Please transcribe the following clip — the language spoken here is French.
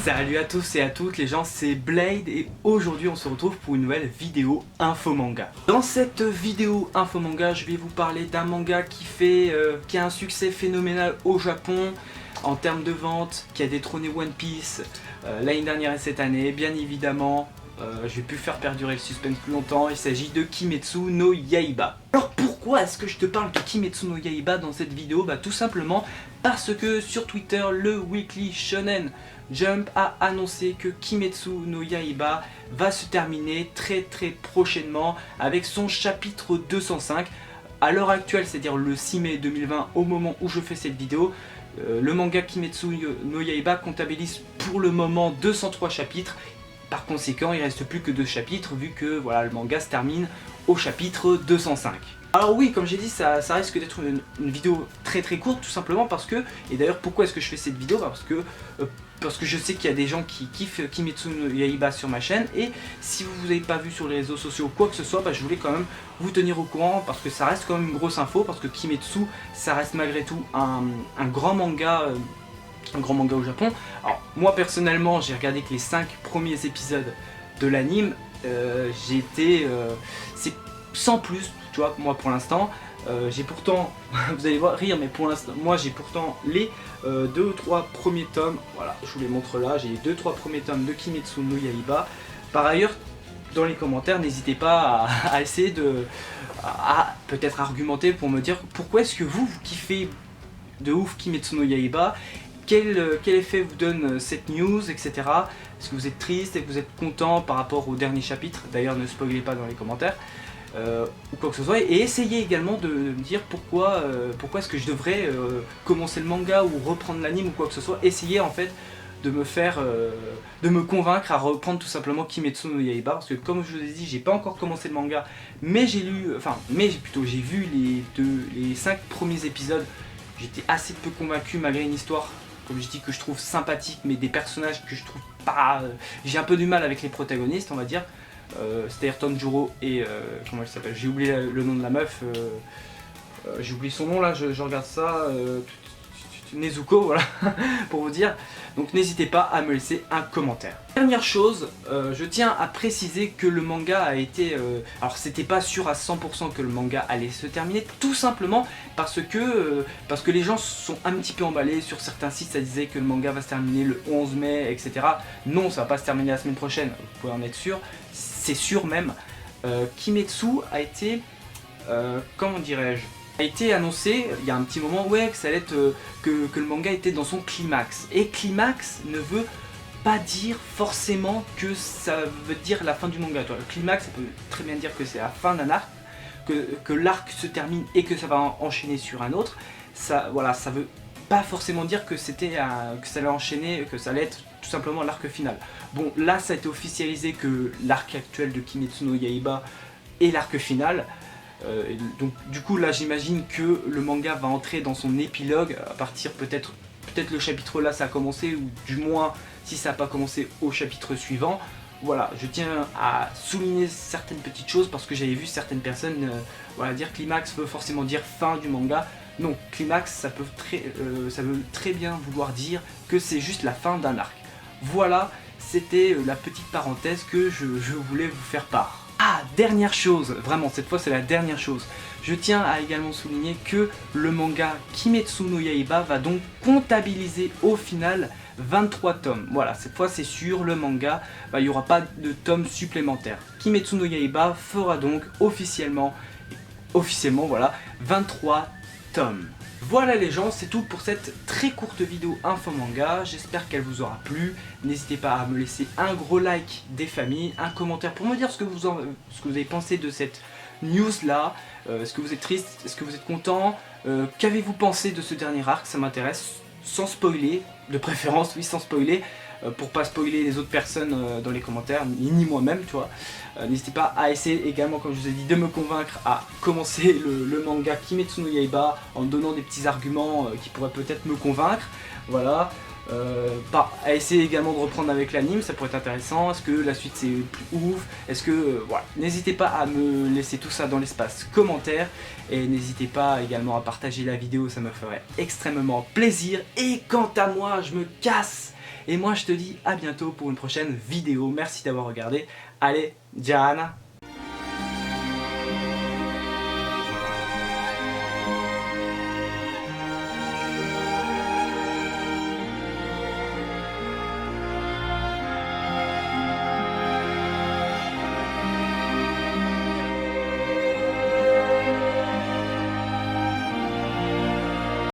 Salut à tous et à toutes les gens, c'est Blade et aujourd'hui on se retrouve pour une nouvelle vidéo info manga. Dans cette vidéo info manga, je vais vous parler d'un manga qui a un succès phénoménal au Japon en termes de vente, qui a détrôné One Piece l'année dernière et cette année, bien évidemment. Je vais plus faire perdurer le suspense plus longtemps, il s'agit de Kimetsu no Yaiba. Alors pourquoi est-ce que je te parle de Kimetsu no Yaiba dans cette vidéo? Tout simplement parce que sur Twitter, le Weekly Shonen Jump a annoncé que Kimetsu no Yaiba va se terminer très prochainement avec son chapitre 205. À l'heure actuelle, c'est-à-dire le 6 mai 2020, au moment où je fais cette vidéo, le manga Kimetsu no Yaiba comptabilise pour le moment 203 chapitres. Par conséquent, il reste plus que 2 chapitres vu que voilà, le manga se termine au chapitre 205. Alors oui, comme j'ai dit, ça risque d'être une vidéo très courte, tout simplement parce que, et d'ailleurs pourquoi est-ce que je fais cette vidéo? Parce que je sais qu'il y a des gens qui kiffent Kimetsu no Yaiba sur ma chaîne, et si vous n'avez pas vu sur les réseaux sociaux ou quoi que ce soit, je voulais quand même vous tenir au courant parce que ça reste quand même une grosse info, parce que Kimetsu, ça reste malgré tout un grand manga. Un grand manga au Japon. Alors moi personnellement j'ai regardé que les 5 premiers épisodes de l'anime, c'est sans plus, tu vois, moi pour l'instant. J'ai pourtant, vous allez voir rire, mais pour l'instant, moi j'ai pourtant les 2 ou 3 premiers tomes, voilà, je vous les montre là, j'ai les 2-3 premiers tomes de Kimetsu no Yaiba. Par ailleurs, dans les commentaires, n'hésitez pas à essayer de peut-être argumenter pour me dire pourquoi est-ce que vous kiffez de ouf Kimetsu no Yaiba. Quel effet vous donne cette news, etc. Est-ce que vous êtes triste, est-ce que vous êtes content par rapport au dernier chapitre? D'ailleurs, ne spoilez pas dans les commentaires, ou quoi que ce soit. Et essayez également de me dire pourquoi est-ce que je devrais commencer le manga ou reprendre l'anime ou quoi que ce soit. Essayez en fait de me convaincre à reprendre tout simplement Kimetsu no Yaiba, parce que comme je vous ai dit, j'ai pas encore commencé le manga, mais j'ai vu les 5 premiers épisodes. J'étais assez peu convaincu malgré une histoire, comme je dis, que je trouve sympathique, mais des personnages que je trouve pas... j'ai un peu du mal avec les protagonistes, on va dire. C'est-à-dire Tanjiro et... comment elle s'appelle? J'ai oublié le nom de la meuf. J'ai oublié son nom là, je regarde ça. Nezuko, voilà, pour vous dire. Donc n'hésitez pas à me laisser un commentaire. Dernière chose, je tiens à préciser que le manga a été... alors c'était pas sûr à 100% que le manga allait se terminer, tout simplement parce que les gens sont un petit peu emballés. Sur certains sites ça disait que le manga va se terminer le 11 mai, etc. Non, ça va pas se terminer la semaine prochaine, vous pouvez en être sûr, c'est sûr même. Kimetsu a été... comment dirais-je, a été annoncé il y a un petit moment, ouais, que ça allait être que le manga était dans son climax. Et climax ne veut pas dire forcément que ça veut dire la fin du manga. Le climax, ça peut très bien dire que c'est la fin d'un arc, que l'arc se termine et que ça va enchaîner sur un autre. Ça, voilà, ça veut pas forcément dire que ça allait enchaîner, que ça allait être tout simplement l'arc final. Bon, là, ça a été officialisé que l'arc actuel de Kimetsu no Yaiba est l'arc final. Donc du coup là j'imagine que le manga va entrer dans son épilogue à partir peut-être le chapitre là ça a commencé, ou du moins si ça n'a pas commencé au chapitre suivant. Voilà, je tiens à souligner certaines petites choses parce que j'avais vu certaines personnes voilà, dire climax veut forcément dire fin du manga. Non, climax ça veut très bien vouloir dire que c'est juste la fin d'un arc. Voilà, c'était la petite parenthèse que je voulais vous faire part. Ah, dernière chose, vraiment cette fois c'est la dernière chose, je tiens à également souligner que le manga Kimetsu no Yaiba va donc comptabiliser au final 23 tomes. Voilà, cette fois c'est sûr, le manga, il n'y aura pas de tomes supplémentaires. Kimetsu no Yaiba fera donc officiellement voilà, 23 tomes. Voilà les gens, c'est tout pour cette très courte vidéo info manga, j'espère qu'elle vous aura plu. N'hésitez pas à me laisser un gros like des familles, un commentaire pour me dire ce que vous avez pensé de cette news là. Est-ce que vous êtes triste, est-ce que vous êtes content, qu'avez-vous pensé de ce dernier arc? Ça m'intéresse, sans spoiler, de préférence, oui, sans spoiler, pour pas spoiler les autres personnes dans les commentaires, ni moi-même, tu vois. N'hésitez pas à essayer également, comme je vous ai dit, de me convaincre à commencer le manga Kimetsu no Yaiba en donnant des petits arguments qui pourraient peut-être me convaincre. Voilà. À essayer également de reprendre avec l'anime, ça pourrait être intéressant. Est-ce que la suite c'est plus ouf? Est-ce que voilà, n'hésitez pas à me laisser tout ça dans l'espace commentaire, et n'hésitez pas également à partager la vidéo, ça me ferait extrêmement plaisir. Et quant à moi, je me casse Et moi je te dis à bientôt pour une prochaine vidéo. Merci d'avoir regardé. Allez, Diana.